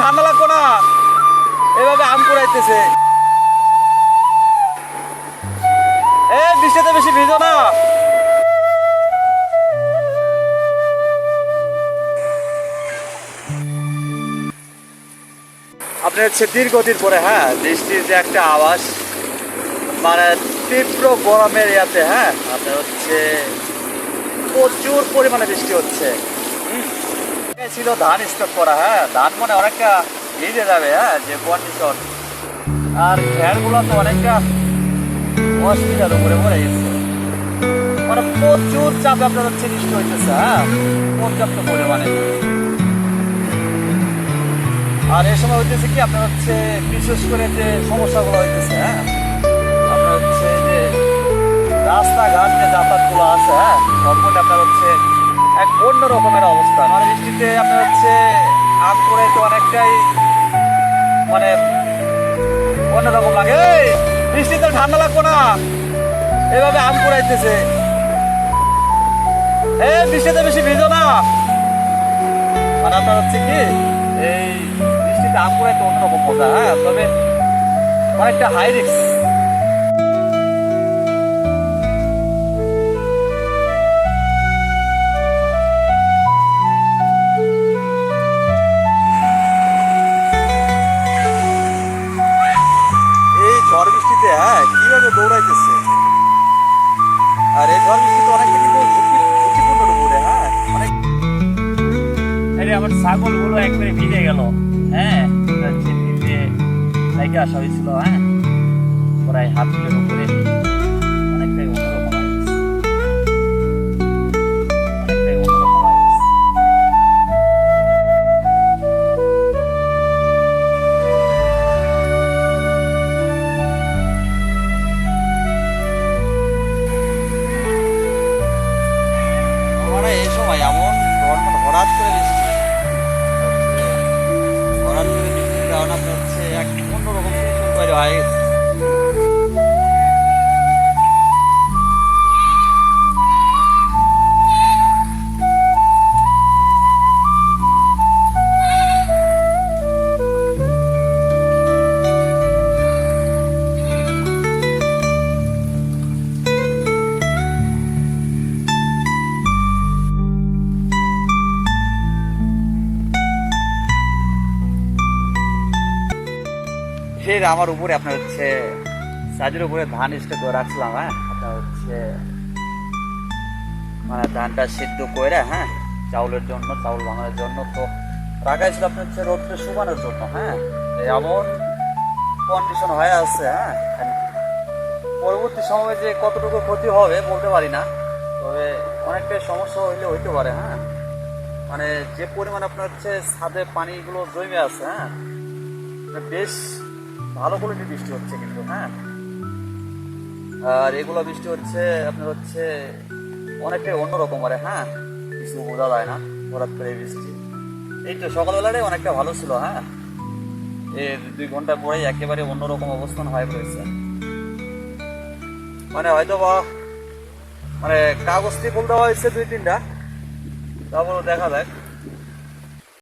ঠান্ডা লাগবো না, এভাবে আম কুড়াইতেছে। বৃষ্টিতে বেশি ভিজো না। আপনার হচ্ছে দীর্ঘদিন পরে বৃষ্টির যে একটা আওয়াজ, মানে তীব্র গরমের ইয়াতে আপনার হচ্ছে প্রচুর পরিমাণে বৃষ্টি হচ্ছে। ছিল ধান স্টক করা, ধান মানে অনেকটা ভিজে যাবে, যে কন্ডিশন। আর খেয়ারগুলো তো অনেকটা অসুবিধার উপরে পড়ে গেছে, মানে প্রচুর চাপ আপনার হচ্ছে বৃষ্টি হইতেছে, পর্যাপ্ত পরিমাণে। আর এই সময় হইতেছে কি আপনার হচ্ছে বিশেষ করে যে সমস্যাগুলো হইতেছে, আপনার হচ্ছে যে রাস্তাঘাট যে যাতায়াতগুলো আছে, সম্পূর্ণ আপনার হচ্ছে এক অন্য রকমের অবস্থা। মানে বৃষ্টিতে আপনার হচ্ছে আম করে তো অনেকটাই মানে অন্যরকম লাগে। বৃষ্টিতে ঠান্ডা লাগবো না, এভাবে আম কুড়াইতেছে। বৃষ্টিতে বেশি ভিজো না। মানে আপনার হচ্ছে কি এই বৃষ্টিতে আম কুড়াইতে অন্যরকম মজা, তবে অনেকটা হাই রিস্ক। ঝড় বৃষ্টিতে কিভাবে দৌড়াইতেছে। আর এই ঝড় বৃষ্টিতে অনেকটা কিন্তু ঝুঁকিপূর্ণ উপরে, অনেক। আমার ছাগল গুলো একবারে ভিজে গেল, লাইকে আসা হয়েছিল, প্রায় হাত কিলোর উপরে। অনেকটাই অন্যরকম অনেকটাই অন্যরকম এই সময় এমন হঠাৎ করে বৃষ্টি, হঠাৎ করে বৃষ্টির কারণে আপনার হচ্ছে এক অন্যরকম সিচুয়েশন তৈরি হয়ে গেছে। ফের আমার উপরে আপনার হচ্ছে সাজের উপরে ধান স্টক করে রাখছিলাম, আপনার হচ্ছে মানে ধানটা সিদ্ধ করে চাউলের জন্য, চাউল ভাঙানোর জন্য তো রাখা ছিল আপনার হচ্ছে রোদটা শুকানোর জন্য। এমন কন্ডিশন হয়ে আছে, পরবর্তী সময়ে যে কতটুকু ক্ষতি হবে বলতে পারি না, তবে অনেকটাই সমস্যা হইলে হইতে পারে। মানে যে পরিমাণ আপনার হচ্ছে ছাদে পানিগুলো জমে আছে, বেশ ভালো কোয়ালিটির বৃষ্টি হচ্ছে কিন্তু। আর এগুলো বৃষ্টি হচ্ছে আপনার হচ্ছে অনেকটাই অন্যরকম করে, কিছু বোঝা যায় না হঠাৎ করে বৃষ্টি। এই তো সকালবেলাটাই অনেকটা ভালো ছিল, এর 2 ঘন্টা পরেই একেবারে অন্যরকম অবস্থান হয়ে পড়েছে। মানে হয়তো বা মানে কাগজ দিয়ে বলতে হয়েছে 2-3টা, তারপর দেখা যাক।